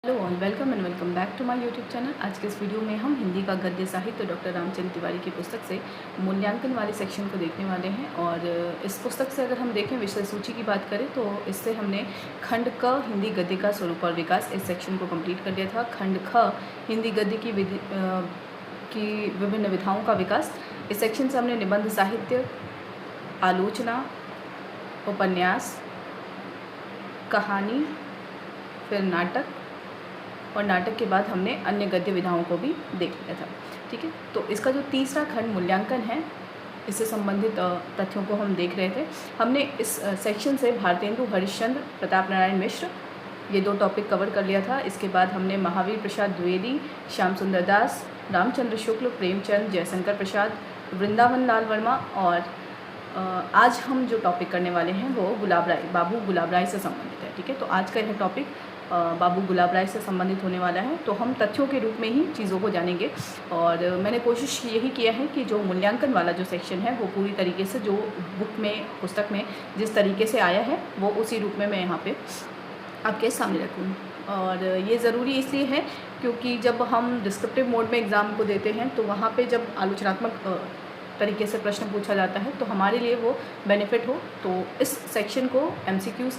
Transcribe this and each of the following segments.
Hello all, welcome back to my YouTube channel. आज के इस वीडियो में हम हिंदी का गद्य साहित्य डॉक्टर रामचंद्र तिवारी की पुस्तक से मूल्यांकन वाले सेक्शन को देखने वाले हैं। और इस पुस्तक से अगर हम देखें, विषय सूची की बात करें तो इससे हमने खंड क हिंदी गद्य का स्वरूप और विकास इस सेक्शन को कंप्लीट कर लिया था। खंड ख हिंदी गद्य की विभिन्न विधाओं का विकास, इस सेक्शन से हमने निबंध साहित्य, आलोचना, उपन्यास, कहानी, फिर नाटक, और नाटक के बाद हमने अन्य गद्य विधाओं को भी देख लिया था। ठीक है, तो इसका जो तीसरा खंड मूल्यांकन है, इससे संबंधित तथ्यों को हम देख रहे थे। हमने इस सेक्शन से भारतेंदु हरिश्चंद्र, प्रताप नारायण मिश्र, ये दो टॉपिक कवर कर लिया था। इसके बाद हमने महावीर प्रसाद द्विवेदी, श्याम सुंदर दास, रामचंद्र शुक्ल, प्रेमचंद, जयशंकर प्रसाद, वृंदावन लाल वर्मा, और आज हम जो टॉपिक करने वाले हैं वो गुलाब राय, बाबू गुलाब राय से संबंधित है। ठीक है, तो आज का यह टॉपिक बाबू गुलाब राय से संबंधित होने वाला है। तो हम तथ्यों के रूप में ही चीज़ों को जानेंगे, और मैंने कोशिश यही किया है कि जो मूल्यांकन वाला जो सेक्शन है वो पूरी तरीके से जो बुक में, पुस्तक में जिस तरीके से आया है वो उसी रूप में मैं यहाँ पे आपके सामने रखूँ। और ये ज़रूरी इसलिए है क्योंकि जब हम डिस्क्रिप्टिव मोड में एग्ज़ाम को देते हैं तो वहाँ पे जब आलोचनात्मक तरीके से प्रश्न पूछा जाता है तो हमारे लिए वो बेनिफिट हो। तो इस सेक्शन को MCQs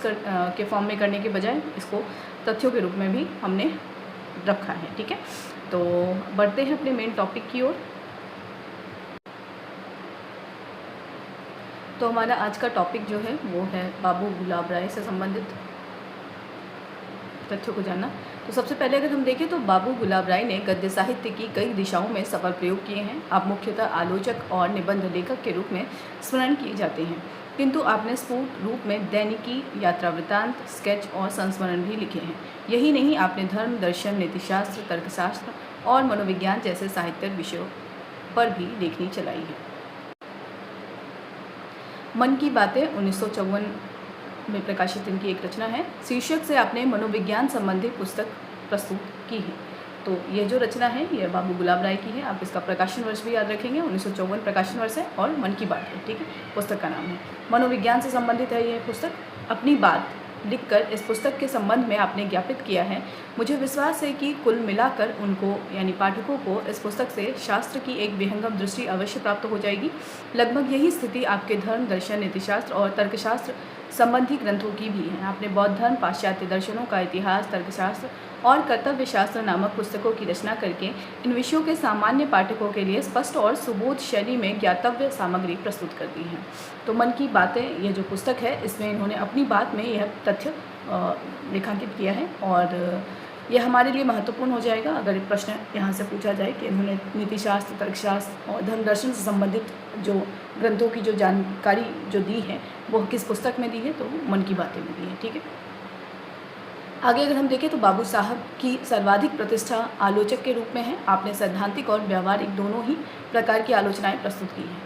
के फॉर्म में करने के बजाय इसको तथ्यों के रूप में भी हमने रखा है। ठीक है, तो बढ़ते हैं अपने मेन टॉपिक की ओर। तो हमारा आज का टॉपिक जो है वो है बाबू गुलाब राय से संबंधित तथ्यों को जानना। तो सबसे पहले अगर हम देखें तो बाबू गुलाब राय ने गद्य साहित्य की कई दिशाओं में सफल प्रयोग किए हैं। आप मुख्यतः आलोचक और निबंध लेखक के रूप में स्मरण किए जाते हैं, किंतु आपने स्फुट रूप में दैनिकी, यात्रा वृत्तांत, स्केच और संस्मरण भी लिखे हैं। यही नहीं, आपने धर्म, दर्शन, नीतिशास्त्र, तर्कशास्त्र और मनोविज्ञान जैसे साहित्यिक विषयों पर भी लेखनी चलाई है। मन की बातें 1954 में प्रकाशित इनकी एक रचना है। शीर्षक से आपने मनोविज्ञान संबंधी पुस्तक प्रस्तुत की है। तो ये जो रचना है ये बाबू गुलाब राय की है। आप इसका प्रकाशन वर्ष भी याद रखेंगे, 1954 प्रकाशन वर्ष है और मन की बात है। ठीक है, पुस्तक का नाम है। मनोविज्ञान से संबंधित है यह पुस्तक। अपनी बात लिखकर इस पुस्तक के संबंध में आपने ज्ञापित किया है, मुझे विश्वास है कि कुल मिलाकर उनको यानी पाठकों को इस पुस्तक से शास्त्र की एक विहंगम दृष्टि अवश्य प्राप्त हो जाएगी। लगभग यही स्थिति आपके धर्म, दर्शन, नीतिशास्त्र और तर्कशास्त्र संबंधी ग्रंथों की भी है। आपने बौद्ध धर्म, पाश्चात्य दर्शनों का इतिहास, तर्कशास्त्र और कर्तव्य शास्त्र नामक पुस्तकों की रचना करके इन विषयों के सामान्य पाठकों के लिए स्पष्ट और सुबोध शैली में ज्ञातव्य सामग्री प्रस्तुत कर दी है। तो मन की बातें, यह जो पुस्तक है इसमें इन्होंने अपनी बात में यह तथ्य रेखांकित किया है, और यह हमारे लिए महत्वपूर्ण हो जाएगा अगर प्रश्न यहाँ से पूछा जाए कि इन्होंने नीतिशास्त्र, तर्कशास्त्र और धर्म दर्शन से संबंधित जो ग्रंथों की जो जानकारी जो दी है वो किस पुस्तक में दी है, तो मन की बातें में दी है। ठीक है, आगे अगर हम देखें तो बाबू साहब की सर्वाधिक प्रतिष्ठा आलोचक के रूप में है। आपने सैद्धांतिक और व्यावहारिक दोनों ही प्रकार की आलोचनाएं प्रस्तुत की हैं।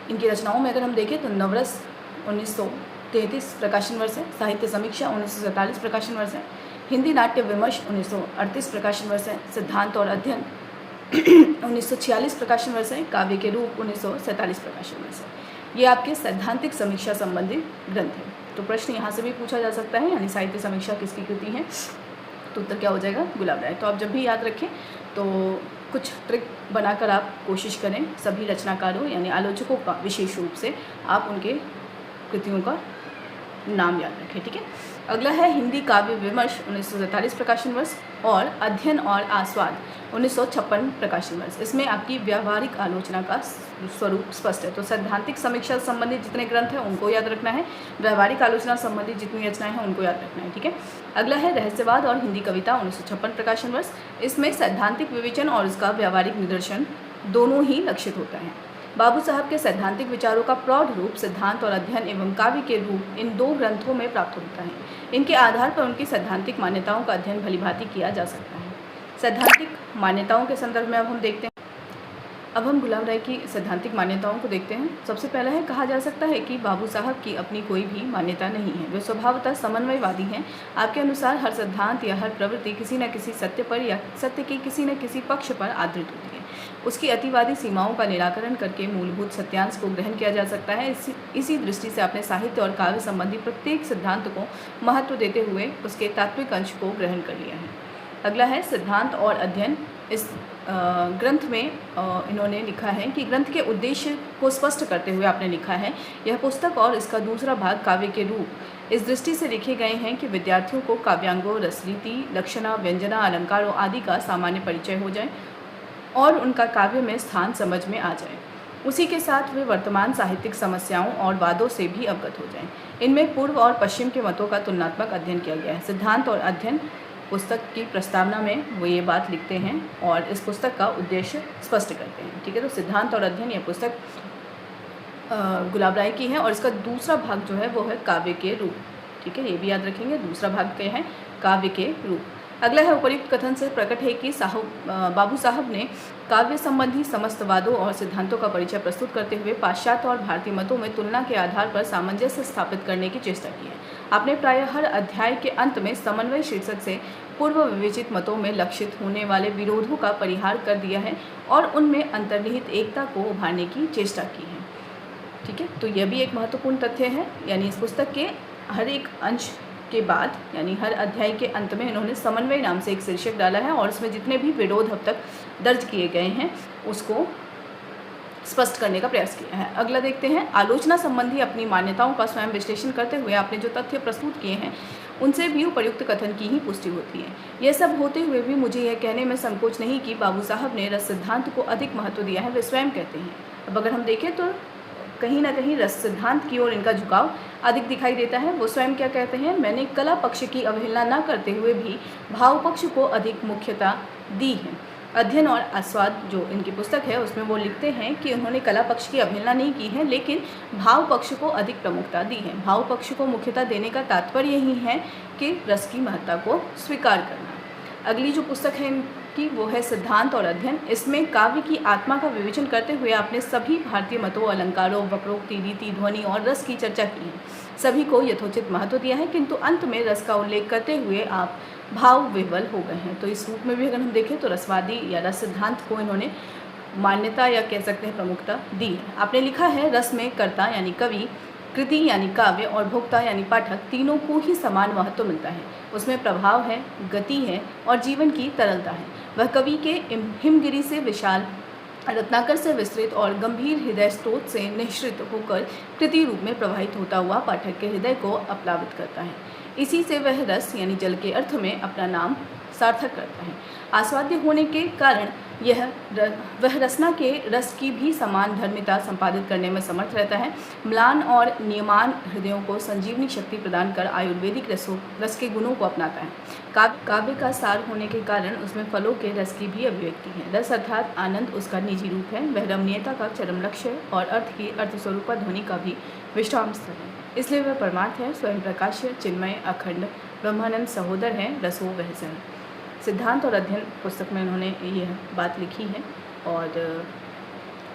इनकी रचनाओं में अगर हम देखें तो नवरस 1933 प्रकाशन वर्ष है, साहित्य समीक्षा 1947 प्रकाशन वर्ष है, हिंदी नाट्य विमर्श 1938 प्रकाशन वर्ष है, सिद्धांत और अध्ययन 1946 प्रकाशन वर्ष है, काव्य के रूप 1947 प्रकाशन वर्ष है। ये आपके सैद्धांतिक समीक्षा संबंधी ग्रंथ हैं। तो प्रश्न यहाँ से भी पूछा जा सकता है, यानी साहित्य समीक्षा किसकी कृति है, तो उत्तर क्या हो जाएगा, गुलाब राय। तो आप जब भी याद रखें तो कुछ ट्रिक बनाकर आप कोशिश करें सभी रचनाकारों यानी आलोचकों का विशेष रूप से आप उनके कृतियों का नाम याद रखें। ठीक है, अगला है हिंदी काव्य विमर्श 1947 प्रकाशन वर्ष और अध्ययन और आस्वाद 1956 प्रकाशन वर्ष। इसमें आपकी व्यावहारिक आलोचना का स्वरूप स्पष्ट है। तो सैद्धांतिक समीक्षा संबंधित जितने ग्रंथ हैं उनको याद रखना है, व्यावहारिक आलोचना संबंधित जितनी रचनाएं हैं उनको याद रखना है। ठीक है, अगला है रहस्यवाद और हिंदी कविता 1956 प्रकाशन वर्ष। इसमें सैद्धांतिक विवेचन और उसका व्यावहारिक निदर्शन दोनों ही लक्षित होता है। बाबू साहब के सैद्धांतिक विचारों का प्रौढ़ रूप सिद्धांत और अध्ययन एवं काव्य के रूप इन दो ग्रंथों में प्राप्त होता है। इनके आधार पर उनकी सैद्धांतिक मान्यताओं का अध्ययन भलीभांति किया जा सकता है। सैद्धांतिक मान्यताओं के संदर्भ में अब हम देखते हैं। अब हम गुलाब राय की सैद्धांतिक मान्यताओं को देखते हैं। सबसे पहला है, कहा जा सकता है कि बाबू साहब की अपनी कोई भी मान्यता नहीं है, वे स्वभावतः समन्वयवादी हैं। आपके अनुसार हर सिद्धांत या हर प्रवृत्ति किसी न किसी सत्य पर या सत्य के किसी न किसी पक्ष पर आधारित होती है। उसकी अतिवादी सीमाओं का निराकरण करके मूलभूत सत्यांश को ग्रहण किया जा सकता है। इसी दृष्टि से आपने साहित्य और काव्य संबंधी प्रत्येक सिद्धांत को महत्व देते हुए उसके तात्विक अंश को ग्रहण कर लिया है। अगला है सिद्धांत और अध्ययन। इस ग्रंथ में इन्होंने लिखा है कि ग्रंथ के उद्देश्य को स्पष्ट करते हुए आपने लिखा है, यह पुस्तक और इसका दूसरा भाग काव्य के रूप इस दृष्टि से लिखे गए हैं कि विद्यार्थियों को काव्यांगों, रसरीति, लक्षणा, व्यंजना, अलंकारों आदि का सामान्य परिचय हो जाए और उनका काव्य में स्थान समझ में आ जाए। उसी के साथ वे वर्तमान साहित्यिक समस्याओं और वादों से भी अवगत हो जाएं। इनमें पूर्व और पश्चिम के मतों का तुलनात्मक अध्ययन किया गया है। सिद्धांत और अध्ययन पुस्तक की प्रस्तावना में वो ये बात लिखते हैं और इस पुस्तक का उद्देश्य स्पष्ट करते हैं। ठीक है, तो सिद्धांत और अध्ययन यह पुस्तक गुलाब राय की है और इसका दूसरा भाग जो है वो है काव्य के रूप। ठीक है, ये भी याद रखेंगे, दूसरा भाग क्या है, काव्य के रूप। अगला है उपयुक्त कथन से प्रकट है कि बाबू साहब ने काव्य संबंधी समस्त वादों और सिद्धांतों का परिचय प्रस्तुत करते हुए पाश्चात्य और भारतीय मतों में तुलना के आधार पर सामंजस्य स्थापित करने की चेष्टा की है। आपने प्रायः हर अध्याय के अंत में समन्वय शीर्षक से पूर्व विवेचित मतों में लक्षित होने वाले विरोधों का परिहार कर दिया है और उनमें अंतर्निहित एकता को उभारने की चेष्टा की है। ठीक है, तो यह भी एक महत्वपूर्ण तथ्य है, यानी इस पुस्तक के हर एक अंश के बाद यानी हर अध्याय के अंत में इन्होंने समन्वय नाम से एक शीर्षक डाला है और उसमें जितने भी विरोध अब तक दर्ज किए गए हैं उसको स्पष्ट करने का प्रयास किया है। अगला देखते हैं, आलोचना संबंधी अपनी मान्यताओं का स्वयं विश्लेषण करते हुए आपने जो तथ्य प्रस्तुत किए हैं उनसे भी उपयुक्त कथन की ही पुष्टि होती है। यह सब होते हुए भी मुझे यह कहने में संकोच नहीं कि बाबू साहब ने रस सिद्धांत को अधिक महत्व दिया है, वे स्वयं कहते हैं। अब अगर हम देखें तो कहीं ना कहीं रस सिद्धांत की ओर इनका झुकाव अधिक दिखाई देता है। वो स्वयं क्या कहते हैं, मैंने कला पक्ष की अवहेलना न करते हुए भी भाव पक्ष को अधिक मुख्यता दी है। अध्ययन और आस्वाद जो इनकी पुस्तक है उसमें वो लिखते हैं कि उन्होंने कला पक्ष की अवहेलना नहीं की है लेकिन भाव पक्ष को अधिक प्रमुखता दी है। भाव पक्ष को मुख्यता देने का तात्पर्य यही है कि रस की महत्ता को स्वीकार करना। अगली जो पुस्तक है इनकी वो है सिद्धांत और अध्ययन। इसमें काव्य की आत्मा का विवेचन करते हुए आपने सभी भारतीय मतों, अलंकारों, वक्रोक्ति, रीति, ध्वनि और रस की चर्चा की है। सभी को यथोचित महत्व दिया है किंतु अंत में रस का उल्लेख करते हुए आप भाव विह्वल हो गए हैं। तो इस रूप में भी अगर हम देखें तो रसवादी या रस सिद्धांत को इन्होंने मान्यता या कह सकते हैं प्रमुखता दी है। आपने लिखा है, रस में कर्ता यानी कवि, कृति यानी काव्य और भोक्ता यानी पाठक तीनों को ही समान महत्व मिलता है। उसमें प्रभाव है, गति है और जीवन की तरलता है। वह कवि के हिमगिरी से विशाल, रत्नाकर से विस्तृत और गंभीर हृदय स्रोत से निःसृत होकर कृति रूप में प्रवाहित होता हुआ पाठक के हृदय को अप्लावित करता है। इसी से वह रस यानी जल के अर्थ में अपना नाम सार्थक करता है। आस्वाद्य होने के कारण वह रसना के रस की भी समान धर्मिता संपादित करने में समर्थ रहता है। म्लान और नियमान हृदयों को संजीवनी शक्ति प्रदान कर आयुर्वेदिक रस के गुणों को अपनाता है। काव्य का सार होने के कारण उसमें फलों के रस की भी अभिव्यक्ति है। रस अर्थात आनंद उसका निजी रूप है। वह रमणीयता का चरम लक्ष्य है और अर्थ की अर्थस्वरूपा ध्वनि का भी विश्राम स्थल है। इसलिए वह परमार्थ है, स्वयं प्रकाश्य, चिन्मय, अखंड, ब्रह्मानंद सहोदर है, रसो वह जन। सिद्धांत और अध्ययन पुस्तक में उन्होंने यह बात लिखी है और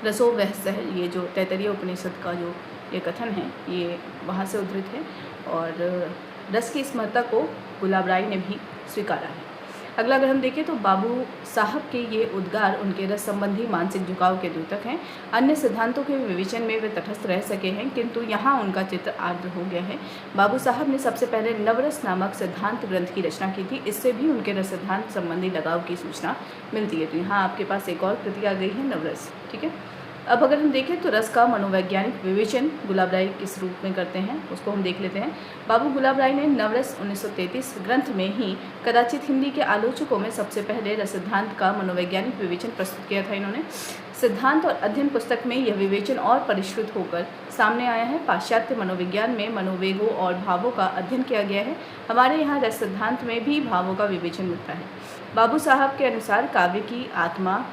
रसो वह सह, ये जो तैतरीय उपनिषद का जो ये कथन है ये वहाँ से उद्धृत है और रस की इस महत्ता को गुलाब राय ने भी स्वीकारा है। अगला अगर हम देखें तो बाबू साहब के ये उद्गार उनके रस संबंधी मानसिक झुकाव के द्योतक हैं। अन्य सिद्धांतों के विवेचन में वे तटस्थ रह सके हैं किंतु यहाँ उनका चित्र आर्द्र हो गया है। बाबू साहब ने सबसे पहले नवरस नामक सिद्धांत ग्रंथ की रचना की थी। इससे भी उनके रस सिद्धांत संबंधी लगाव की सूचना मिलती है। तो यहाँ आपके पास एक और कृति आ गई है, नवरस। ठीक है, अब अगर हम देखें तो रस का मनोवैज्ञानिक विवेचन गुलाब राय किस रूप में करते हैं उसको हम देख लेते हैं। बाबू गुलाब राय ने नवरस 1933 ग्रंथ में ही कदाचित हिंदी के आलोचकों में सबसे पहले रस सिद्धांत का मनोवैज्ञानिक विवेचन प्रस्तुत किया था। इन्होंने सिद्धांत और अध्ययन पुस्तक में यह विवेचन और परिष्कृत होकर सामने आया है। पाश्चात्य मनोविज्ञान में मनोवेगों और भावों का अध्ययन किया गया है। हमारे यहाँ रस सिद्धांत में भी भावों का विवेचन मिलता है। बाबू साहब के अनुसार काव्य की आत्मा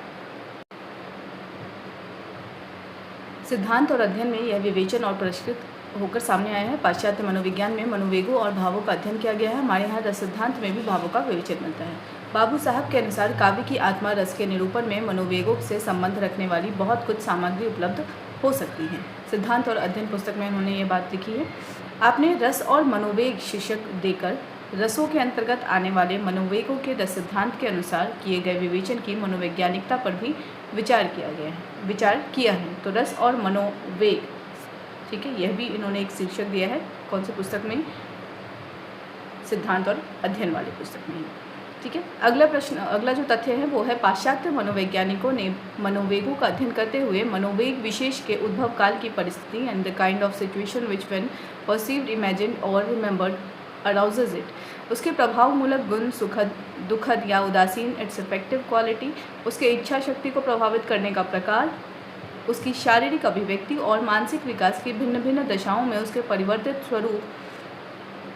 सिद्धांत और अध्ययन में यह विवेचन और परिष्कृत होकर सामने आया है। पाश्चात्य मनोविज्ञान में मनोवेगों और भावों का अध्ययन किया गया है। हमारे यहाँ रस सिद्धांत में भी भावों का विवेचन मिलता है। बाबू साहब के अनुसार काव्य की आत्मा रस के निरूपण में मनोवेगों से संबंध रखने वाली बहुत कुछ सामग्री उपलब्ध हो सकती है। सिद्धांत और अध्ययन पुस्तक में उन्होंने ये बात लिखी है। आपने रस और मनोवेग शीर्षक देकर रसों के अंतर्गत आने वाले मनोवेगों के रस सिद्धांत के अनुसार किए गए विवेचन की मनोवैज्ञानिकता पर भी विचार किया है। तो रस और मनोवेग, ठीक है, यह भी इन्होंने एक शीर्षक दिया है। कौन सी पुस्तक में? सिद्धांत और अध्ययन वाली पुस्तक में। ठीक है। अगला जो तथ्य है वो है पाश्चात्य मनोवैज्ञानिकों ने मनोवेगों का अध्ययन करते हुए मनोवेग विशेष के उद्भव काल की परिस्थिति and the kind of situation which when perceived, imagined और रिमेंबर्ड अराउजेज इट, उसके प्रभाव मूलक गुण, सुखद, दुखद या उदासीन, इट्स इफेक्टिव क्वालिटी, उसके इच्छा शक्ति को प्रभावित करने का प्रकार, उसकी शारीरिक अभिव्यक्ति और मानसिक विकास की भिन्न भिन्न दशाओं में उसके परिवर्तित स्वरूप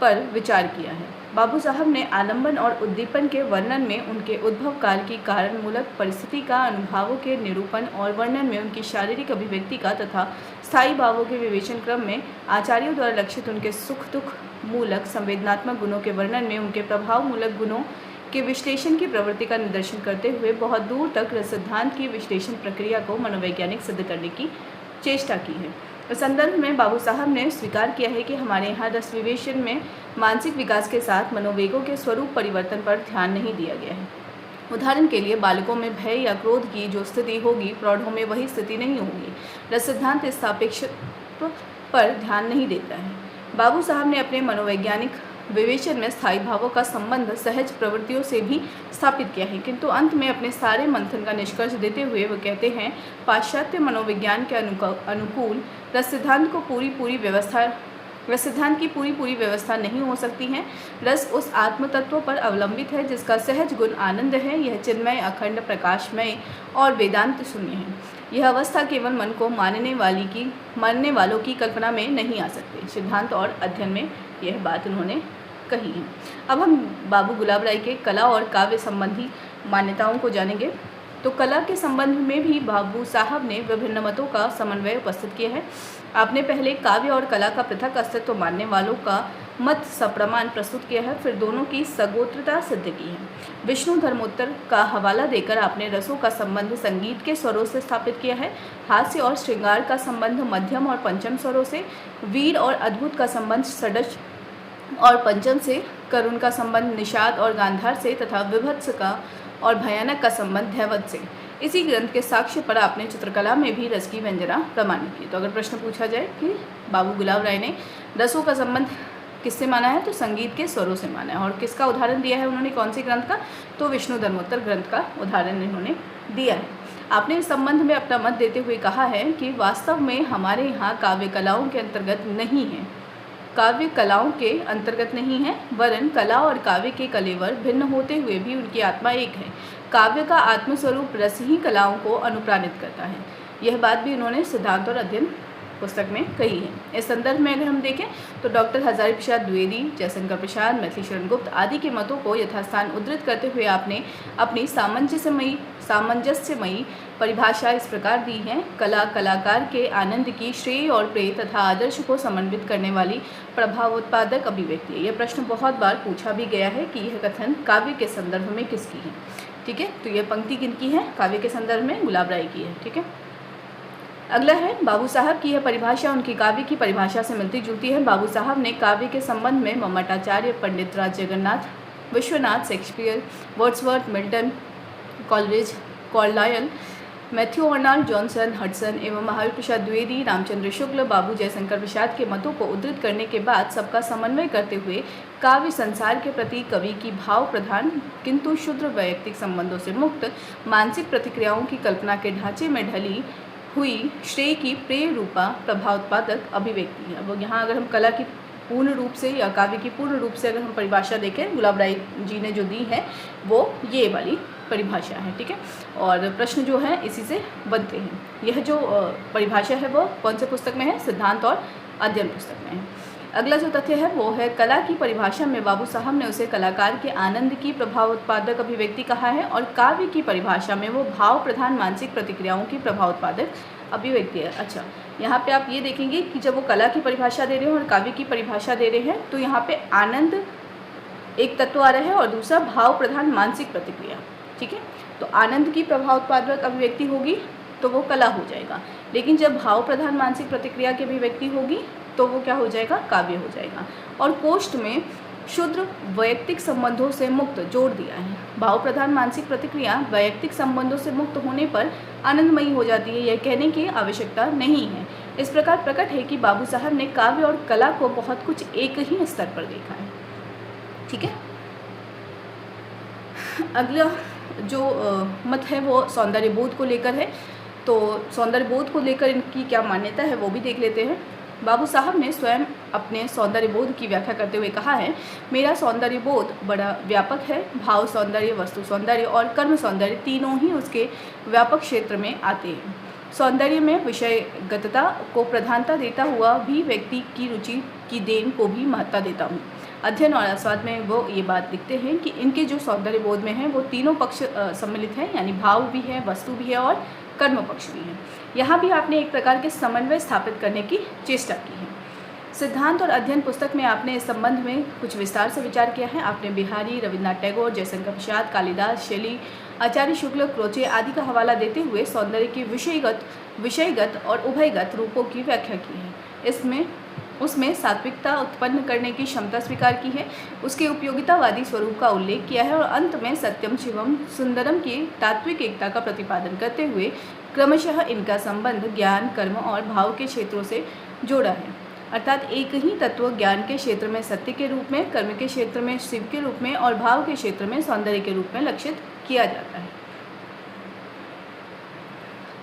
पर विचार किया है। बाबू साहब ने आलंबन और उद्दीपन के वर्णन में उनके उद्भव काल की कारण मूलक परिस्थिति का, अनुभवों के निरूपण और वर्णन में उनकी शारीरिक अभिव्यक्ति का तथा स्थायी भावों के विवेचन क्रम में आचार्यों द्वारा लक्षित उनके सुख दुख मूलक संवेदनात्मक गुणों के वर्णन में उनके प्रभाव मूलक गुणों के विश्लेषण की प्रवृत्ति का निदर्शन करते हुए बहुत दूर तक रस सिद्धांत की विश्लेषण प्रक्रिया को मनोवैज्ञानिक सिद्ध करने की चेष्टा की है। इस संदर्भ में बाबू साहब ने स्वीकार किया है कि हमारे यहाँ रस विवेचन में मानसिक विकास के साथ मनोवेगों के स्वरूप परिवर्तन पर ध्यान नहीं दिया गया है। उदाहरण के लिए बालकों में भय या क्रोध की जो स्थिति होगी, प्रौढ़ों में वही स्थिति नहीं होगी। रस सिद्धांत इस सापेक्षत्व पर ध्यान नहीं देता है। बाबू साहब ने अपने मनोवैज्ञानिक विवेचन में स्थायी भावों का संबंध सहज प्रवृत्तियों से भी स्थापित किया है, किंतु अंत में अपने सारे मंथन का निष्कर्ष देते हुए वो कहते हैं पाश्चात्य मनोविज्ञान के अनुकूल रस सिद्धांत की पूरी व्यवस्था नहीं हो सकती है। रस उस आत्म तत्व पर अवलंबित है जिसका सहज गुण आनंद है। यह चिन्मय, अखंड, प्रकाशमय और वेदांत शून्य है। यह अवस्था केवल मन को मानने वालों की कल्पना में नहीं आ सकती। सिद्धांत और अध्ययन में यह बात उन्होंने कही है। अब हम बाबू गुलाब राय के कला और काव्य संबंधी मान्यताओं को जानेंगे। तो कला के संबंध में भी बाबू साहब ने विभिन्न मतों का समन्वय उपस्थित किया है। आपने पहले काव्य और कला का पृथक अस्तित्व मानने वालों का मत सप्रमाण प्रस्तुत किया है, फिर दोनों की सगोत्रता सिद्ध की है। विष्णु धर्मोत्तर का हवाला देकर आपने रसों का संबंध संगीत के स्वरों से स्थापित किया है, हास्य और श्रृंगार का संबंध मध्यम और पंचम स्वरों से, वीर और अद्भुत का संबंध षड्ज और पंचम से, करुण का संबंध निषाद और गांधार से तथा विभत्स का और भयानक का संबंध दैवत से। इसी ग्रंथ के साक्ष्य पर आपने चित्रकला में भी रस की व्यंजना प्रमाणित की। तो अगर प्रश्न पूछा जाए कि बाबू गुलाब राय ने रसों का संबंध किससे माना है, तो संगीत के स्वरों से माना है। और किसका उदाहरण दिया है उन्होंने, कौन से ग्रंथ का, तो विष्णु धर्मोत्तर ग्रंथ का उदाहरण इन्होंने दिया है। आपने इस संबंध में अपना मत देते हुए कहा है कि वास्तव में हमारे यहाँ काव्य कलाओं के अंतर्गत नहीं है, काव्य कलाओं के अंतर्गत नहीं है, वरन कला और काव्य के कलेवर भिन्न होते हुए भी उनकी आत्मा एक है। काव्य का आत्मस्वरूप रस ही कलाओं को अनुप्राणित करता है। यह बात भी उन्होंने सिद्धांत और अध्ययन पुस्तक में कही है। इस संदर्भ में अगर हम देखें तो डॉक्टर हजारी प्रसाद द्विवेदी, जयशंकर प्रसाद, मैथिली शरण गुप्त आदि के मतों को यथास्थान उद्धृत करते हुए आपने अपनी सामंजस्यमयी परिभाषा इस प्रकार दी है: कला कलाकार के आनंद की श्रेय और प्रेय तथा आदर्श को समन्वित करने वाली प्रभावोत्पादक अभिव्यक्ति है। यह प्रश्न बहुत बार पूछा भी गया है कि यह कथन काव्य के संदर्भ में किसकी है। ठीक है, तो यह पंक्ति किनकी है, काव्य के संदर्भ में गुलाब राय की है। ठीक है, अगला है बाबू साहब की यह परिभाषा उनकी काव्य की परिभाषा से मिलती जुलती है। बाबू साहब ने काव्य के संबंध में Mammatacharya, Pandit Raj Jagannath, Vishwanath, Shakespeare, Wordsworth, Milton, Coleridge, Carlyle, Matthew Arnold, Johnson, Hudson एवं महावीर प्रसाद द्विवेदी, रामचंद्र शुक्ल, बाबू जयशंकर प्रसाद के मतों को उद्धृत करने के बाद सबका समन्वय करते हुए काव्य संसार के प्रति कवि की भाव प्रधान किंतु शुद्र वैयक्तिक संबंधों से मुक्त मानसिक प्रतिक्रियाओं की कल्पना के ढांचे में ढली हुई श्रेय की प्रेय रूपा प्रभावोत्पादक अभिव्यक्ति है। अब यहाँ अगर हम कला की पूर्ण रूप से या काव्य की पूर्ण रूप से अगर हम परिभाषा देखें, गुलाब राय जी ने जो दी है वो ये वाली परिभाषा है। ठीक है, और प्रश्न जो है इसी से बनते हैं। यह जो परिभाषा है वो कौन से पुस्तक में है, सिद्धांत और अध्ययन पुस्तक में है। अगला जो तथ्य है वो है कला की परिभाषा में बाबू साहब ने उसे कलाकार के आनंद की प्रभावोत्पादक अभिव्यक्ति कहा है और काव्य की परिभाषा में वो भाव प्रधान मानसिक प्रतिक्रियाओं की प्रभावोत्पादक अभिव्यक्ति है। अच्छा, यहाँ पे आप ये देखेंगे कि जब वो कला की परिभाषा दे रहे हैं और काव्य की परिभाषा दे रहे हैं तो यहाँ पे आनंद एक तत्व आ रहा है और दूसरा भाव प्रधान मानसिक प्रतिक्रिया। ठीक है, तो आनंद की प्रभावोत्पादक अभिव्यक्ति होगी तो वो कला हो जाएगा, लेकिन जब भाव प्रधान मानसिक प्रतिक्रिया की अभिव्यक्ति होगी तो वो क्या हो जाएगा, काव्य हो जाएगा। और कोष्ठ में शुद्र वैयक्तिक संबंधों से मुक्त जोड़ दिया है। भाव प्रधान मानसिक प्रतिक्रिया वैयक्तिक संबंधों से मुक्त होने पर आनंदमयी हो जाती है, यह कहने की आवश्यकता नहीं है। इस प्रकार प्रकट है कि बाबू साहब ने काव्य और कला को बहुत कुछ एक ही स्तर पर देखा है। ठीक है, अगला जो मत है वो सौंदर्य बोध को लेकर है। तो सौंदर्य बोध को लेकर इनकी क्या मान्यता है वो भी देख लेते हैं। बाबू साहब ने स्वयं अपने सौंदर्य बोध की व्याख्या करते हुए कहा है, मेरा सौंदर्य बोध बड़ा व्यापक है। भाव सौंदर्य, वस्तु सौंदर्य और कर्म सौंदर्य तीनों ही उसके व्यापक क्षेत्र में आते हैं। सौंदर्य में विषयगतता को प्रधानता देता हुआ भी व्यक्ति की रुचि की देन को भी महत्ता देता हूँ। अध्ययन और आस्वाद में वो ये बात लिखते हैं कि इनके जो सौंदर्य बोध में है वो तीनों पक्ष सम्मिलित हैं, यानी भाव भी है, वस्तु भी है और कर्म पक्ष भी है। यहाँ भी आपने एक प्रकार के समन्वय स्थापित करने की चेष्टा की है। सिद्धांत और अध्ययन पुस्तक में आपने इस संबंध में कुछ विस्तार से विचार किया है। आपने बिहारी, रविन्द्रनाथ टैगोर, जयशंकर प्रसाद, कालिदास, शैली, आचार्य शुक्ल, क्रोचे आदि का हवाला देते हुए सौंदर्य के विषयगत और उभयगत रूपों की व्याख्या की है। उसमें सात्विकता उत्पन्न करने की क्षमता स्वीकार की है, उसके उपयोगितावादी स्वरूप का उल्लेख किया है और अंत में सत्यम शिवम सुंदरम की तात्विक एकता का प्रतिपादन करते हुए क्रमशः इनका संबंध ज्ञान, कर्म और भाव के क्षेत्रों से जोड़ा है। अर्थात एक ही तत्व ज्ञान के क्षेत्र में सत्य के रूप में, कर्म के क्षेत्र में शिव के रूप में और भाव के क्षेत्र में सौंदर्य के रूप में लक्षित किया जाता है।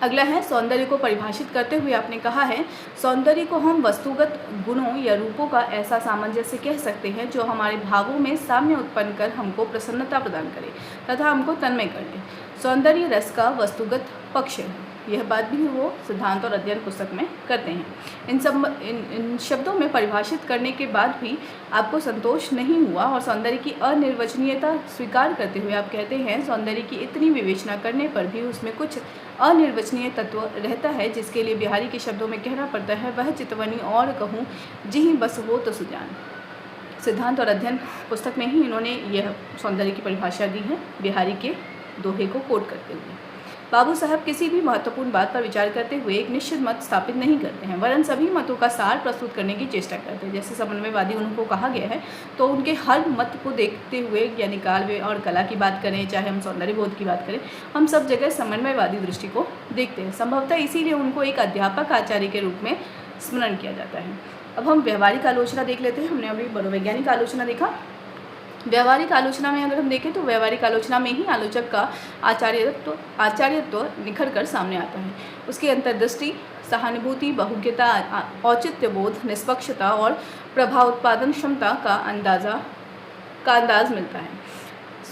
अगला है सौंदर्य को परिभाषित करते हुए आपने कहा है, सौंदर्य को हम वस्तुगत गुणों या रूपों का ऐसा सामंजस्य कह सकते हैं जो हमारे भावों में साम्य उत्पन्न कर हमको प्रसन्नता प्रदान करे तथा हमको तन्मय कर दे। सौंदर्य रस का वस्तुगत पक्ष है। यह बात भी वो सिद्धांत और अध्ययन पुस्तक में करते हैं। इन शब्दों में परिभाषित करने के बाद भी आपको संतोष नहीं हुआ और सौंदर्य की अनिर्वचनीयता स्वीकार करते हुए आप कहते हैं, सौंदर्य की इतनी विवेचना करने पर भी उसमें कुछ अनिर्वचनीय तत्व रहता है जिसके लिए बिहारी के शब्दों में कहना पड़ता है, वह चितवनी और कहूँ जिहि बस हो तो सुजान। सिद्धांत और अध्ययन पुस्तक में ही इन्होंने यह सौंदर्य की परिभाषा दी है, बिहारी के दोहे को कोट करते हुए। बाबू साहब किसी भी महत्वपूर्ण बात पर विचार करते हुए एक निश्चित मत स्थापित नहीं करते हैं, वरन सभी मतों का सार प्रस्तुत करने की चेष्टा करते हैं। जैसे समन्वयवादी उनको कहा गया है, तो उनके हर मत को देखते हुए, यानी काव्य और कला की बात करें, चाहे हम सौंदर्य बोध की बात करें, हम सब जगह समन्वयवादी दृष्टि को देखते हैं। संभवतः इसीलिए उनको एक अध्यापक आचार्य के रूप में स्मरण किया जाता है। अब हम व्यवहारिक आलोचना देख लेते हैं। हमने अभी मनोवैज्ञानिक आलोचना देखा। व्यवहारिक आलोचना में अगर हम देखें तो व्यवहारिक आलोचना में ही आलोचक का आचार्यत्व निखर कर सामने आता है। उसकी अंतर्दृष्टि, सहानुभूति, बहुज्ञता, औचित्य बोध, निष्पक्षता और प्रभाव उत्पादन क्षमता का अंदाज मिलता है।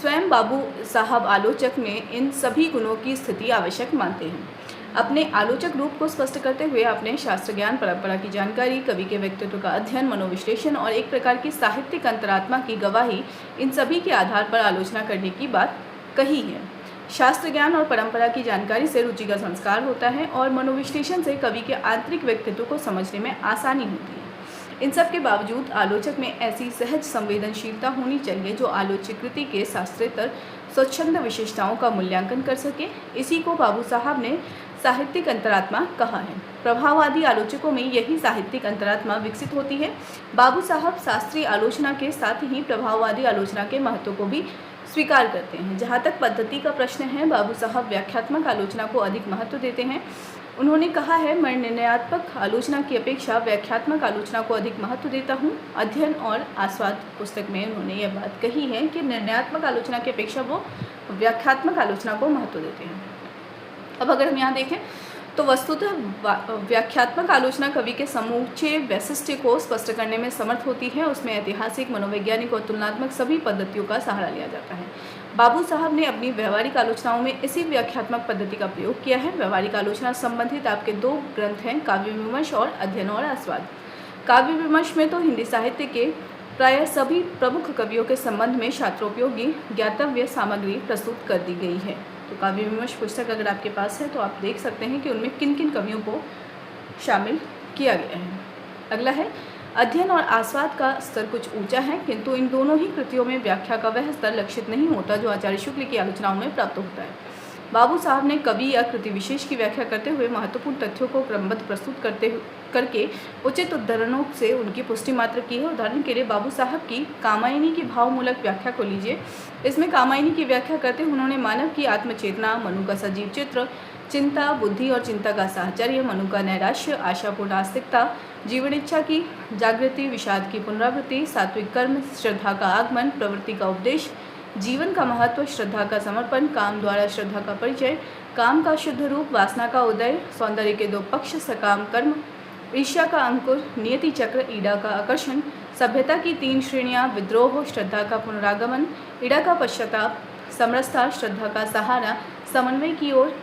स्वयं बाबू साहब आलोचक में इन सभी गुणों की स्थिति आवश्यक मानते हैं। अपने आलोचक रूप को स्पष्ट करते हुए अपने शास्त्र ज्ञान, परंपरा की जानकारी, कवि के व्यक्तित्व का अध्ययन, मनोविश्लेषण और एक प्रकार की साहित्यिक अंतरात्मा की गवाही, इन सभी के आधार पर आलोचना करने की बात कही है। शास्त्र ज्ञान और परंपरा की जानकारी से रुचि का संस्कार होता है और मनोविश्लेषण से कवि के आंतरिक व्यक्तित्व को समझने में आसानी होती है। इन सब के बावजूद आलोचक में ऐसी सहज संवेदनशीलता होनी चाहिए जो आलोचित कृति के शास्त्रेतर स्वच्छंद विशेषताओं का मूल्यांकन कर सके। इसी को बाबू साहब ने साहित्यिक अंतरात्मा कहा है। प्रभाववादी आलोचकों में यही साहित्यिक अंतरात्मा विकसित होती है। बाबू साहब शास्त्रीय आलोचना के साथ ही प्रभाववादी आलोचना के महत्व को भी स्वीकार करते हैं। जहाँ तक पद्धति का प्रश्न है, बाबू साहब व्याख्यात्मक आलोचना को अधिक महत्व देते हैं। उन्होंने कहा है, मैं निर्णयात्मक आलोचना की अपेक्षा व्याख्यात्मक आलोचना को अधिक महत्व देता हूँ। अध्ययन और आस्वाद पुस्तक में उन्होंने यह बात कही है कि निर्णयात्मक आलोचना की अपेक्षा वो व्याख्यात्मक आलोचना को महत्व देते हैं। अब अगर हम यहाँ देखें तो वस्तुतः व्याख्यात्मक आलोचना कवि के समूचे वैशिष्ट्य को स्पष्ट करने में समर्थ होती है। उसमें ऐतिहासिक, मनोवैज्ञानिक और तुलनात्मक सभी पद्धतियों का सहारा लिया जाता है। बाबू साहब ने अपनी व्यवहारिक आलोचनाओं में इसी व्याख्यात्मक पद्धति का प्रयोग किया है। व्यवहारिक आलोचना संबंधित आपके दो ग्रंथ हैं, काव्य विमर्श और अध्ययन और आस्वाद। काव्य विमर्श में तो हिंदी साहित्य के प्रायः सभी प्रमुख कवियों के संबंध में छात्रोपयोगी ज्ञातव्य सामग्री प्रस्तुत कर दी गई है। तो काव्य विमर्श पुस्तक अगर आपके पास है तो आप देख सकते हैं कि उनमें किन किन कवियों को शामिल किया गया है। अगला है अध्ययन और आस्वाद का स्तर कुछ ऊंचा है, किंतु इन दोनों ही कृतियों में व्याख्या का वह स्तर लक्षित नहीं होता जो आचार्य शुक्ल की आलोचनाओं में प्राप्त होता है। बाबू साहब ने कवि या कृति विशेष की व्याख्या करते हुए महत्वपूर्ण तथ्यों को क्रमबद्ध प्रस्तुत करके उचित उद्धरणों से उनकी पुष्टि मात्र की है। उदाहरण के लिए बाबू साहब की कामायनी की भावमूलक व्याख्या को लीजिए। इसमें कामायनी की व्याख्या करते हुए उन्होंने मानव की आत्मचेतना, मनु का सजीव चित्र, चिंता, बुद्धि और चिंता का साहचर्य, मनु का नैराश्य, आशापूर्ण आस्तिकता, जीवन इच्छा की जागृति, विषाद की पुनरावृत्ति, सात्विक कर्म, श्रद्धा का आगमन, प्रवृत्ति का उपदेश, जीवन का महत्व, श्रद्धा का समर्पण, काम द्वारा श्रद्धा का परिचय, काम का शुद्ध रूप, वासना का उदय, सौंदर्य के दो पक्ष, सकाम कर्म, ईर्ष्या का अंकुर, नियति चक्र, ईड़ा का आकर्षण, सभ्यता की 3 श्रेणियां, विद्रोह, श्रद्धा का पुनरागमन, ईड़ा का पश्चाताप, समरसता, श्रद्धा का सहारा, समन्वय की ओर,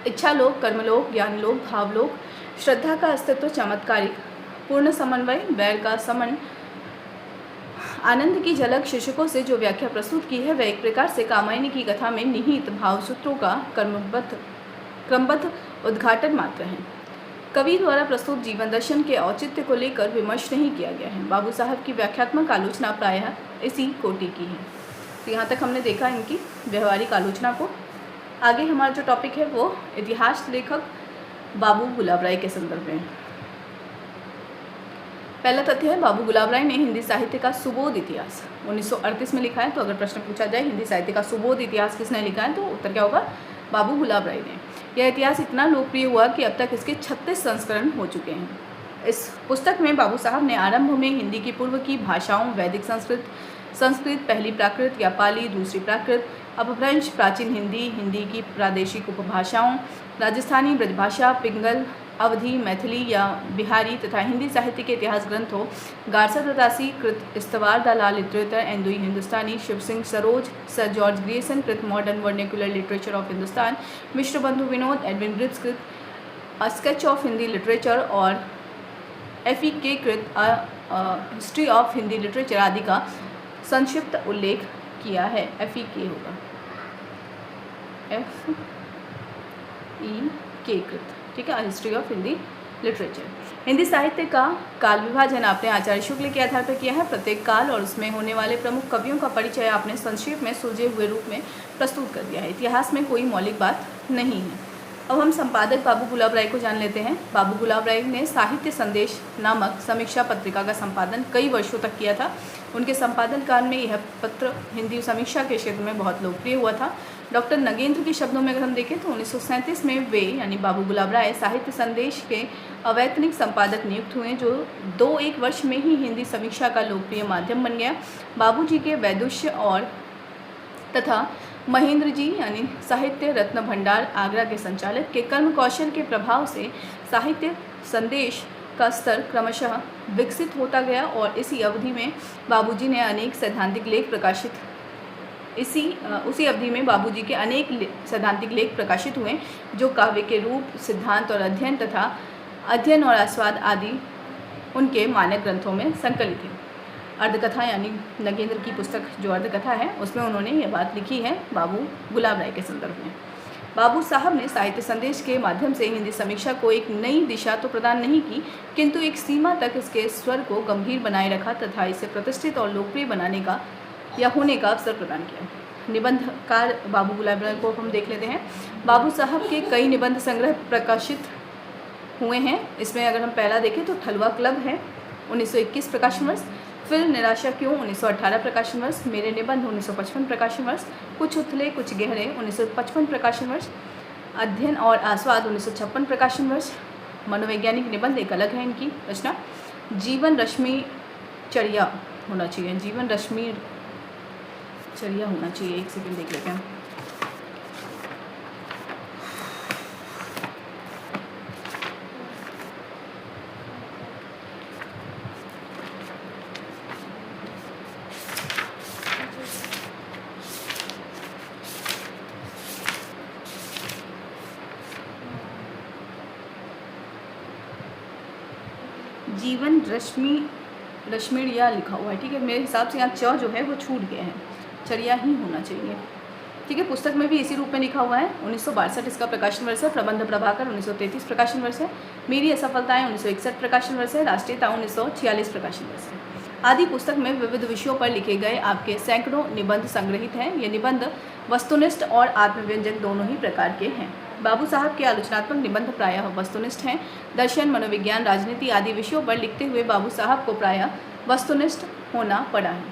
इच्छालोक, कर्मलोक, ज्ञानलोक, भावलोक, श्रद्धा का अस्तित्व चमत्कारिक, पूर्ण समन्वय, वैर का समन, आनंद की झलक। शिक्षकों से जो व्याख्या प्रस्तुत की है वह एक प्रकार से कामायनी की कथा में निहित भावसूत्रों का क्रमबद्ध उद्घाटन मात्र है। कवि द्वारा प्रस्तुत जीवन दर्शन के औचित्य को लेकर विमर्श नहीं किया गया है। बाबू साहब की व्याख्यात्मक आलोचना प्रायः इसी कोटि की है। तो यहाँ तक हमने देखा इनकी व्यवहारिक आलोचना को। आगे हमारा जो टॉपिक है वो इतिहास लेखक बाबू गुलाब राय के संदर्भ में। पहला तथ्य है, बाबू गुलाब राय ने हिंदी साहित्य का सुबोध इतिहास 1938 में लिखा है। तो अगर प्रश्न पूछा जाए हिंदी साहित्य का सुबोध इतिहास किसने लिखा है, तो उत्तर क्या होगा, बाबू गुलाब राय ने। यह इतिहास इतना लोकप्रिय हुआ कि अब तक इसके 36 संस्करण हो चुके हैं। इस पुस्तक में बाबू साहब ने आरंभ में हिंदी की पूर्व की भाषाओं, वैदिक संस्कृत पहली प्राकृत या पाली, दूसरी प्राकृत, अपभ्रंश, प्राचीन हिंदी, हिंदी की प्रादेशिक उपभाषाओं, राजस्थानी ब्रजभाषा, पिंगल, अवधी, मैथिली या बिहारी तथा हिंदी साहित्य के इतिहास ग्रंथों गारसा दत्तासी कृत इस्तवार दलाल literature and Hindustani, Shiv Singh Saroj, sir George Grierson कृत modern vernacular literature of Hindustan, Mishra Bandhu Vinod, Edwin Greaves कृत a sketch of Hindi literature और FEK कृत हिस्ट्री ऑफ हिंदी लिटरेचर आदि का संक्षिप्त उल्लेख किया है। FEK होगा, FEK कृत, ठीक है, history of Hindi literature. Hindi साहित्य का काल विभाजन आपने आचार्य शुक्ल के आधार पर किया है। प्रत्येक काल और उसमें होने वाले प्रमुख कवियों का परिचय आपने संक्षेप में सुलझे हुए रूप में प्रस्तुत कर दिया है। इतिहास में कोई मौलिक बात नहीं है। अब हम संपादक बाबू गुलाब राय को जान लेते हैं। बाबू गुलाब राय ने साहित्य संदेश नामक समीक्षा पत्रिका का संपादन कई वर्षों तक किया था। उनके संपादन काल में यह पत्र हिंदी समीक्षा के क्षेत्र में बहुत लोकप्रिय हुआ था। डॉक्टर नगेंद्र के शब्दों में अगर हम देखें तो 1937 में वे यानी बाबू गुलाब राय साहित्य संदेश के अवैतनिक संपादक नियुक्त हुए, जो 2-1 वर्ष में ही हिंदी समीक्षा का लोकप्रिय माध्यम बन गया। बाबूजी के वैदुष्य और तथा महेंद्र जी यानी साहित्य रत्न भंडार आगरा के संचालक के कर्म कौशल के प्रभाव से साहित्य संदेश का स्तर क्रमशः विकसित होता गया और इसी अवधि में बाबूजी ने अनेक सैद्धांतिक लेख प्रकाशित उसी अवधि में बाबूजी के अनेक सैद्धांतिक लेख प्रकाशित हुए, जो काव्य के रूप, सिद्धांत और अध्ययन तथा अध्ययन और आस्वाद आदि उनके मानक ग्रंथों में संकलित है। अर्धकथा यानी नगेंद्र की पुस्तक जो अर्धकथा है उसमें उन्होंने ये बात लिखी है बाबू गुलाब राय के संदर्भ में। बाबू साहब ने साहित्य संदेश के माध्यम से हिंदी समीक्षा को एक नई दिशा तो प्रदान नहीं की, किंतु एक सीमा तक इसके स्वर को गंभीर बनाए रखा तथा इसे प्रतिष्ठित और लोकप्रिय बनाने का या होने का अवसर प्रदान किया। निबंधकार बाबू गुलाब राय को हम देख लेते हैं। बाबू साहब के कई निबंध संग्रह प्रकाशित हुए हैं। इसमें अगर हम पहला देखें तो ठलुआ क्लब है 1921 प्रकाशन वर्ष, फिल्म निराशा क्यों 1918 प्रकाशन वर्ष, मेरे निबंध 1955 प्रकाशन वर्ष, कुछ उथले कुछ गहरे 1955 प्रकाशन वर्ष, अध्ययन और आस्वाद 1956 प्रकाशन वर्ष। मनोवैज्ञानिक निबंध एक अलग है इनकी रचना। जीवन रश्मि चर्या होना चाहिए, जीवन रश्मि चर्या होना चाहिए। एक सेकंड देख लेते हैं। जीवन रश्मिया लिखा हुआ है, ठीक है। मेरे हिसाब से यहाँ च जो है वो छूट गया है, चर्या ही होना चाहिए, ठीक है। पुस्तक में भी इसी रूप में लिखा हुआ है। 1962 इसका प्रकाशन वर्ष है। प्रबंध प्रभाकर 1933 प्रकाशन वर्ष है। मेरी असफलताएं 1961 प्रकाशन वर्ष है। राष्ट्रीयता 1946 प्रकाशन वर्ष है। आदि पुस्तक में विविध विषयों पर लिखे गए आपके सैकड़ों निबंध संग्रहित हैं। ये निबंध वस्तुनिष्ठ और आत्मव्यंजक दोनों ही प्रकार के हैं। बाबू साहब के आलोचनात्मक निबंध प्रायः वस्तुनिष्ठ हैं। दर्शन, मनोविज्ञान, राजनीति आदि विषयों पर लिखते हुए बाबू साहब को प्रायः वस्तुनिष्ठ होना पड़ा है।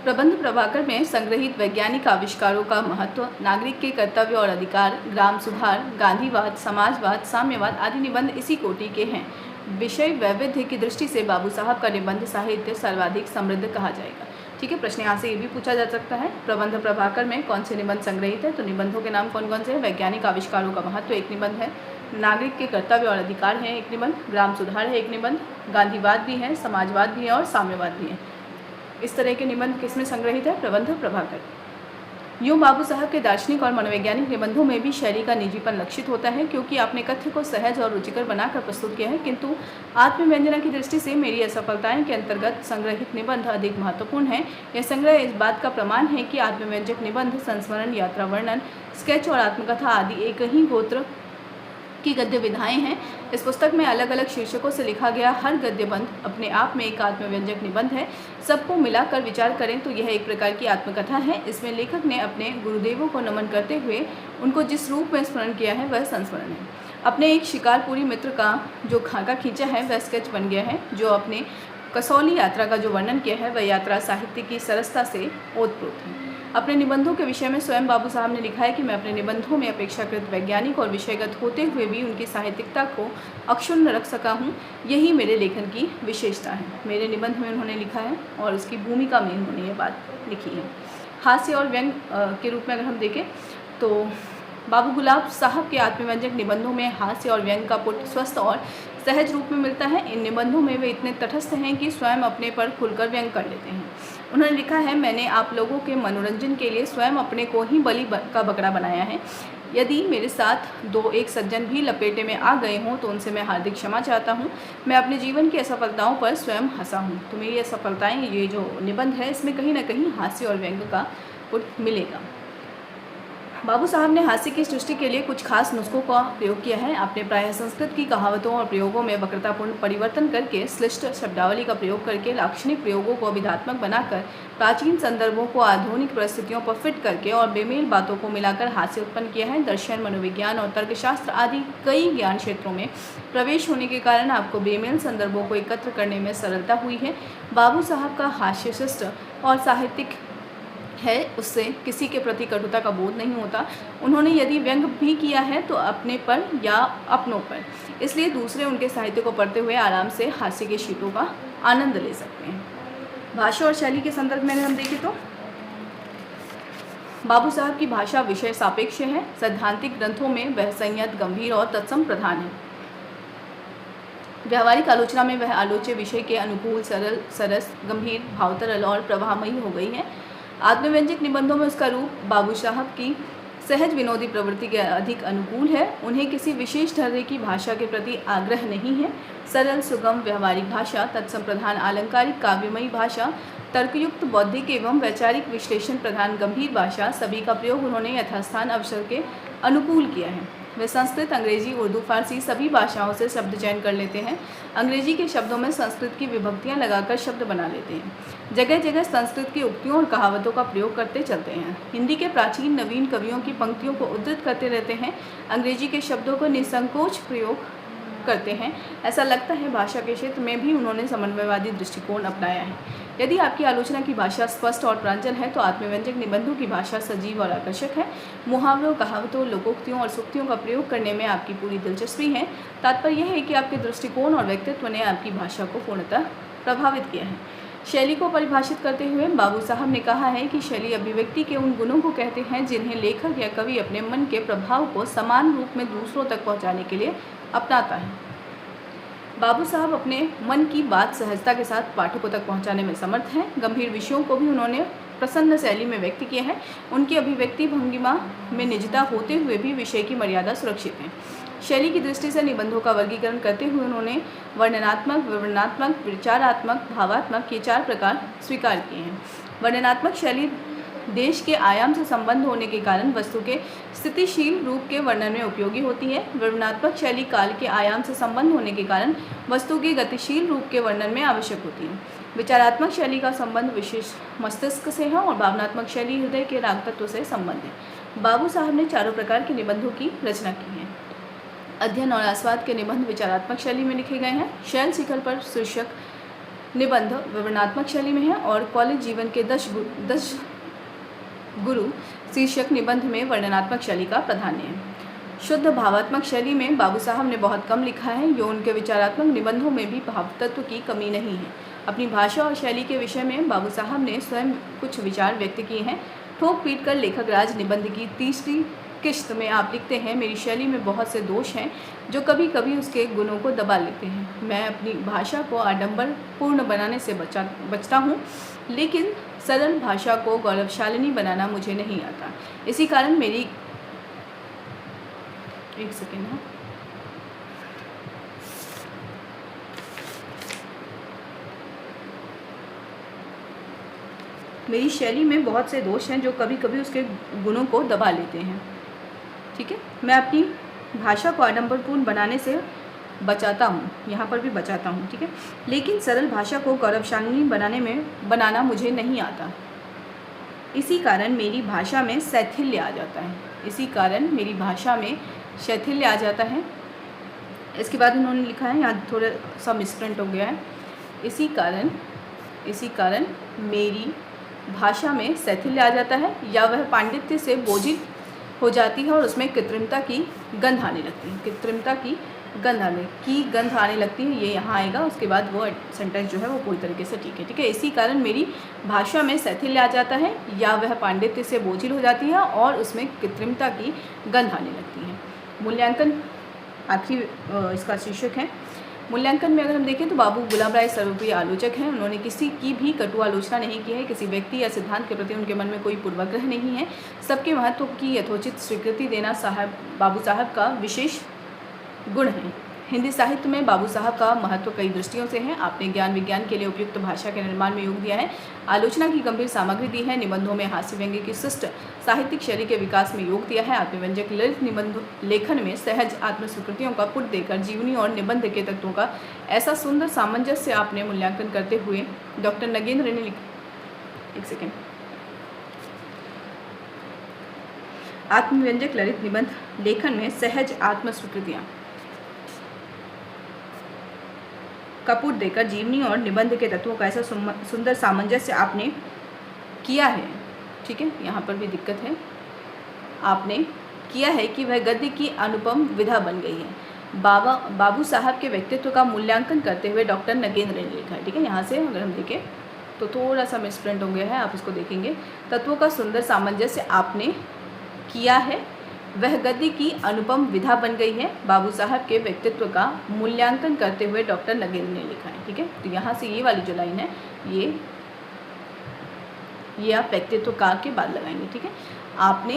प्रबंध प्रभाकर में संग्रहित वैज्ञानिक आविष्कारों का महत्व, नागरिक के कर्तव्य और अधिकार, ग्राम सुधार, गांधीवाद, समाजवाद, साम्यवाद आदि निबंध इसी कोटि के हैं। विषय वैविध्य की दृष्टि से बाबू साहब का निबंध साहित्य सर्वाधिक समृद्ध कहा जाएगा। ठीक है, प्रश्न यहाँ से ये भी पूछा जा सकता है, प्रबंध प्रभाकर में कौन से निबंध संग्रहित है? तो निबंधों के नाम कौन कौन से हैं? वैज्ञानिक आविष्कारों का महत्व एक निबंध है, नागरिक के कर्तव्य और अधिकार है एक निबंध, ग्राम सुधार है एक निबंध, गांधीवाद भी है, समाजवाद भी है और साम्यवाद भी है। इस तरह के निबंध किसमें संग्रहित है? प्रबंध प्रभाकर। यूँ बाबू साहब के दार्शनिक और मनोवैज्ञानिक निबंधों में भी शैली का निजीपन लक्षित होता है, क्योंकि आपने कथ्य को सहज और रुचिकर बनाकर प्रस्तुत किया है, किंतु आत्मव्यंजना की दृष्टि से मेरी असफलताएं के अंतर्गत संग्रहित निबंध अधिक महत्वपूर्ण है। यह संग्रह इस बात का प्रमाण है कि आत्मव्यंजक निबंध संस्मरण, यात्रा वर्णन, स्केच और आत्मकथा आदि एक ही गोत्र की गद्य विधाएं हैं। इस पुस्तक में अलग अलग शीर्षकों से लिखा गया हर गद्यबंध अपने आप में एक आत्मव्यंजक निबंध है। सबको मिलाकर विचार करें तो यह एक प्रकार की आत्मकथा है। इसमें लेखक ने अपने गुरुदेवों को नमन करते हुए उनको जिस रूप में स्मरण किया है वह संस्मरण है। अपने एक शिकारपुरी मित्र का जो खाका खींचा है वह स्केच बन गया है। जो अपने कसौली यात्रा का जो वर्णन किया है वह यात्रा साहित्य की सरसता से ओतप्रोत है। अपने निबंधों के विषय में स्वयं बाबू साहब ने लिखा है कि मैं अपने निबंधों में अपेक्षाकृत वैज्ञानिक और विषयगत होते हुए भी उनकी साहित्यिकता को अक्षुण्ण रख सका हूँ। यही मेरे लेखन की विशेषता है। मेरे निबंध में उन्होंने लिखा है और उसकी भूमिका में उन्होंने ये बात लिखी है। हास्य और व्यंग के रूप में अगर हम देखें तो बाबू गुलाब साहब के आत्मव्यंजक निबंधों में हास्य और व्यंग का पुट स्वस्थ और सहज रूप में मिलता है। इन निबंधों में वे इतने तटस्थ हैं कि स्वयं अपने पर खुलकर व्यंग कर लेते हैं। उन्होंने लिखा है, मैंने आप लोगों के मनोरंजन के लिए स्वयं अपने को ही बलि का बकरा बनाया है। यदि मेरे साथ दो एक सज्जन भी लपेटे में आ गए हों तो उनसे मैं हार्दिक क्षमा चाहता हूँ। मैं अपने जीवन की असफलताओं पर स्वयं हंसा हूँ। तो मेरी असफलताएँ, ये जो निबंध है इसमें कहीं ना कहीं हास्य और व्यंग का पुट मिलेगा। बाबू साहब ने हास्य की सृष्टि के लिए कुछ खास नुस्खों का प्रयोग किया है। आपने प्रायः संस्कृत की कहावतों और प्रयोगों में वक्रतापूर्ण परिवर्तन करके श्लिष्ट शब्दावली का प्रयोग करके लाक्षणिक प्रयोगों को विधात्मक बनाकर प्राचीन संदर्भों को आधुनिक परिस्थितियों पर फिट करके और बेमेल बातों को मिलाकर हास्य उत्पन्न किया है। दर्शन, मनोविज्ञान और तर्कशास्त्र आदि कई ज्ञान क्षेत्रों में प्रवेश होने के कारण आपको बेमेल संदर्भों को एकत्र करने में सरलता हुई है। बाबू साहब का हास्य शिष्ट और साहित्यिक है, उससे किसी के प्रति कटुता का बोध नहीं होता। उन्होंने यदि व्यंग भी किया है तो अपने पर या अपनों पर, इसलिए दूसरे उनके साहित्य को पढ़ते हुए आराम से हास्य के शीटों का आनंद ले सकते हैं। भाषा और शैली के संदर्भ में अगर हम देखें तो बाबू साहब की भाषा विषय सापेक्ष है। सैद्धांतिक ग्रंथों में वह संयत, गंभीर और तत्सम प्रधान है। व्यावहारिक आलोचना में वह आलोच्य विषय के अनुकूल, सरल, सरस, गंभीर, भावतरल और प्रवाहमयी हो गई है। आत्मव्यंजक निबंधों में उसका रूप बाबू साहब की सहज विनोदी प्रवृत्ति के अधिक अनुकूल है। उन्हें किसी विशेष तरह की भाषा के प्रति आग्रह नहीं है। सरल, सुगम, व्यवहारिक भाषा, तत्सम प्रधान आलंकारिक काव्यमयी भाषा, तर्कयुक्त बौद्धिक एवं वैचारिक विश्लेषण प्रधान गंभीर भाषा, सभी का प्रयोग उन्होंने यथास्थान अवसर के अनुकूल किया है। वे संस्कृत, अंग्रेजी, उर्दू, फारसी सभी भाषाओं से शब्द चयन कर लेते हैं। अंग्रेजी के शब्दों में संस्कृत की विभक्तियां लगाकर शब्द बना लेते हैं। जगह जगह संस्कृत की उक्तियों और कहावतों का प्रयोग करते चलते हैं। हिंदी के प्राचीन नवीन कवियों की पंक्तियों को उद्धृत करते रहते हैं। अंग्रेजी के शब्दों को निसंकोच प्रयोग करते हैं। ऐसा लगता है भाषा के क्षेत्र में भी उन्होंने समन्वयवादी दृष्टिकोण अपनाया है। यदि आपकी आलोचना की भाषा स्पष्ट और प्रांजल है तो आत्मव्यंजक निबंधों की भाषा सजीव और आकर्षक है। मुहावरों, कहावतों, लोकोक्तियों और सूक्तियों का प्रयोग करने में आपकी पूरी दिलचस्पी है। तात्पर्य यह है कि आपके दृष्टिकोण और व्यक्तित्व ने आपकी भाषा को पूर्णतः प्रभावित किया है। शैली को परिभाषित करते हुए बाबू साहब ने कहा है कि शैली अभिव्यक्ति के उन गुणों को कहते हैं जिन्हें लेखक या कवि अपने मन के प्रभाव को समान रूप में दूसरों तक पहुँचाने के लिए अपनाता है। बाबू साहब अपने मन की बात सहजता के साथ पाठकों तक पहुंचाने में समर्थ हैं। गंभीर विषयों को भी उन्होंने प्रसन्न शैली में व्यक्त किया है। उनकी अभिव्यक्ति भंगिमा में निजता होते हुए भी विषय की मर्यादा सुरक्षित है। शैली की दृष्टि से निबंधों का वर्गीकरण करते हुए उन्होंने वर्णनात्मक, विवरणात्मक, विचारात्मक, भावात्मक के 4 प्रकार स्वीकार किए हैं। वर्णनात्मक शैली देश के आयाम से संबंध होने के कारण वस्तु के स्थितिशील रूप के वर्णन में उपयोगी होती है। विवरणात्मक शैली काल के आयाम से संबंध होने के कारण वस्तु के गतिशील रूप के वर्णन में आवश्यक होती है। विचारात्मक शैली का संबंध विशेष मस्तिष्क से है और भावनात्मक शैली हृदय के राग तत्व से संबंध है। बाबू साहब ने 4 प्रकार के निबंधों की रचना की है। अध्ययन और आस्वाद के निबंध विचारात्मक शैली में लिखे गए हैं। शैल शिखर पर शीर्षक निबंध विवरणात्मक शैली में है और कॉलेज जीवन के 10 गुरु शीर्षक निबंध में वर्णनात्मक शैली का प्राधान्य है। शुद्ध भावात्मक शैली में बाबू साहब ने बहुत कम लिखा है। यो उनके विचारात्मक निबंधों में भी भाव तत्व की कमी नहीं है। अपनी भाषा और शैली के विषय में बाबू साहब ने स्वयं कुछ विचार व्यक्त किए हैं। ठोक पीट कर लेखक राज निबंध की तीसरी किस्त में आप लिखते हैं, मेरी शैली में बहुत से दोष हैं जो कभी कभी उसके गुणों को दबा लेते हैं। मैं अपनी भाषा को आडंबर पूर्ण बनाने से बचता हूँ, लेकिन सरल भाषा को गौरवशालिनी बनाना मुझे नहीं आता। इसी कारण मेरी एक सेकेंड है मेरी शैली में बहुत से दोष हैं जो कभी कभी उसके गुणों को दबा लेते हैं। ठीक है, मैं अपनी भाषा को आडंबरपूर्ण बनाने से बचाता हूँ, यहाँ पर भी बचाता हूँ। ठीक है, लेकिन सरल भाषा को गौरवशालिनी बनाना मुझे नहीं आता। इसी कारण मेरी भाषा में शैथिल्य आ जाता है। इसी कारण मेरी भाषा में शैथिल्य आ जाता है। इसके बाद उन्होंने लिखा है, यहाँ थोड़ा सा मिसप्रिंट हो गया है। इसी कारण मेरी भाषा में शैथिल्य आ जाता है या वह पांडित्य से बोझित हो जाती है और उसमें कृत्रिमता की गंध आने लगती है। गंध आने लगती है, ये यहाँ आएगा। उसके बाद वो सेंटेंस जो है वो पूरी तरीके से ठीक है। ठीक है, इसी कारण मेरी भाषा में शैथिल्य आ जाता है या वह पांडित्य से बोझिल हो जाती है और उसमें कृत्रिमता की गंध आने लगती है। मूल्यांकन आखिरी इसका शीर्षक है। मूल्यांकन में अगर हम देखें तो बाबू गुलाब राय सर्वप्रिय आलोचक हैं। उन्होंने किसी की भी कटु आलोचना नहीं की है। किसी व्यक्ति या सिद्धांत के प्रति उनके मन में कोई पूर्वाग्रह नहीं है। सबके महत्व की यथोचित स्वीकृति देना बाबू साहब का विशेष गुण है। हिंदी साहित्य में बाबू साहब का महत्व कई दृष्टियों से है। आपने ज्ञान विज्ञान के लिए उपयुक्त भाषा के निर्माण में योग दिया है, आलोचना की गंभीर सामग्री दी है, निबंधों में हास्य व्यंग्य की शिष्ट साहित्यिक शैली के विकास में योग दिया है, आत्मव्यंजक ललित निबंध लेखन में सहज आत्मस्वीकृतियों का पुट देकर जीवनी और निबंध के तत्वों का ऐसा सुंदर सामंजस्य आपने मूल्यांकन करते हुए डॉक्टर नगेंद्र ने आत्मव्यंजक ललित निबंध लेखन में सहज आत्मस्वीकृतियाँ कपूर देकर जीवनी और निबंध के तत्वों का ऐसा सुंदर सामंजस्य आपने किया है। ठीक है, यहाँ पर भी दिक्कत है। आपने किया है कि वह गद्य की अनुपम विधा बन गई है। बाबू साहब के व्यक्तित्व का मूल्यांकन करते हुए डॉक्टर नगेंद्र ने लिखा है। ठीक है, यहाँ से अगर हम देखें तो थोड़ा सा मिसप्रिंट हो गया है, आप इसको देखेंगे। तत्वों का सुंदर सामंजस्य आपने किया है, वह गद्य की अनुपम विधा बन गई है। बाबू साहब के व्यक्तित्व का मूल्यांकन करते हुए डॉक्टर नगेंद्र ने लिखा है। ठीक है, तो यहाँ से ये वाली जो लाइन है ये आप व्यक्तित्व का के बाद लगाएंगे। ठीक है, आपने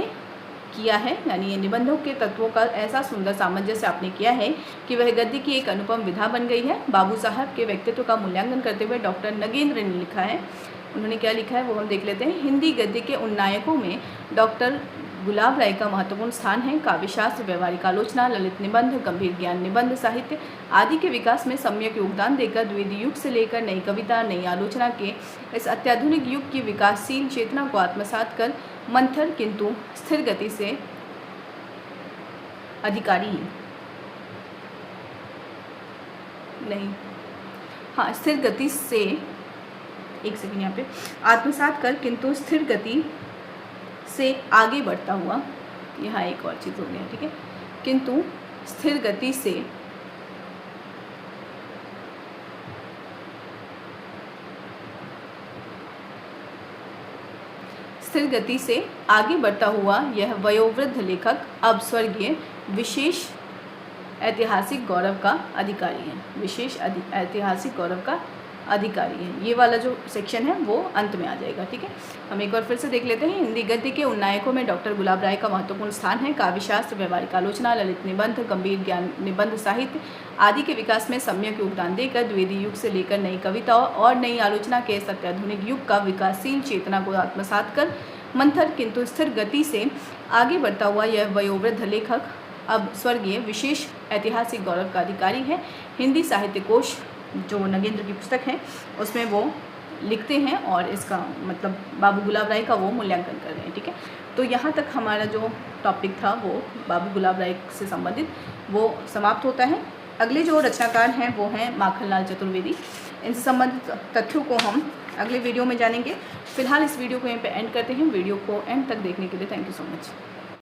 किया है यानी ये निबंधों के तत्वों का ऐसा सुंदर सामंजस्य आपने किया है कि वह गद्य की एक अनुपम विधा बन गई है। बाबू साहब के व्यक्तित्व का मूल्यांकन करते हुए डॉक्टर नगेंद्र ने लिखा है। उन्होंने क्या लिखा है वो हम देख लेते हैं। हिंदी गद्य के उन नायकों में डॉक्टर गुलाब राय का महत्वपूर्ण स्थान है। काव्यशास्त्र, व्यवहारिक आलोचना, ललित निबंध, गंभीर ज्ञान निबंध साहित्य आदि के विकास में सम्यक योगदान देकर द्विवेदी युग से लेकर नई कविता, नई आलोचना के इस अत्याधुनिक युग की विकासशील चेतना को आत्मसात कर मंथर किंतु स्थिर गति से स्थिर गति से एक सेकंड यहाँ पे आत्मसात कर किंतु स्थिर गति से आगे बढ़ता हुआ, यहाँ एक और चीज़ हो गया। ठीक है, किंतु स्थिर गति से आगे बढ़ता हुआ यह वयोवृद्ध लेखक अब स्वर्गीय विशेष ऐतिहासिक गौरव का अधिकारी है। विशेष ऐतिहासिक गौरव का अधिकारी है। ये वाला जो सेक्शन है वो अंत में आ जाएगा। ठीक है, हम एक बार फिर से देख लेते हैं। हिंदी गद्य के उन नायकों में डॉक्टर गुलाब राय का महत्वपूर्ण स्थान है। काव्यशास्त्र, व्यवहारिक आलोचना, ललित निबंध, गंभीर ज्ञान निबंध साहित्य आदि के विकास में सम्यक योगदान देकर द्विवेदी युग से लेकर नई कविता और नई आलोचना के इस अत्याधुनिक युग का विकासशील चेतना को आत्मसात कर मंथर किंतु स्थिर गति से आगे बढ़ता हुआ यह वयोवृद्ध लेखक अब स्वर्गीय विशेष ऐतिहासिक गौरव का अधिकारी है। हिंदी साहित्य कोश जो नगेंद्र की पुस्तक है उसमें वो लिखते हैं और इसका मतलब बाबू गुलाब राय का वो मूल्यांकन कर रहे हैं। ठीक है, तो यहाँ तक हमारा जो टॉपिक था वो बाबू गुलाब राय से संबंधित वो समाप्त होता है। अगले जो रचनाकार हैं वो हैं माखनलाल चतुर्वेदी। इनसे संबंधित तथ्यों को हम अगले वीडियो में जानेंगे। फिलहाल इस वीडियो को यहीं पे एंड करते हैं। वीडियो को एंड तक देखने के लिए थैंक यू सो मच।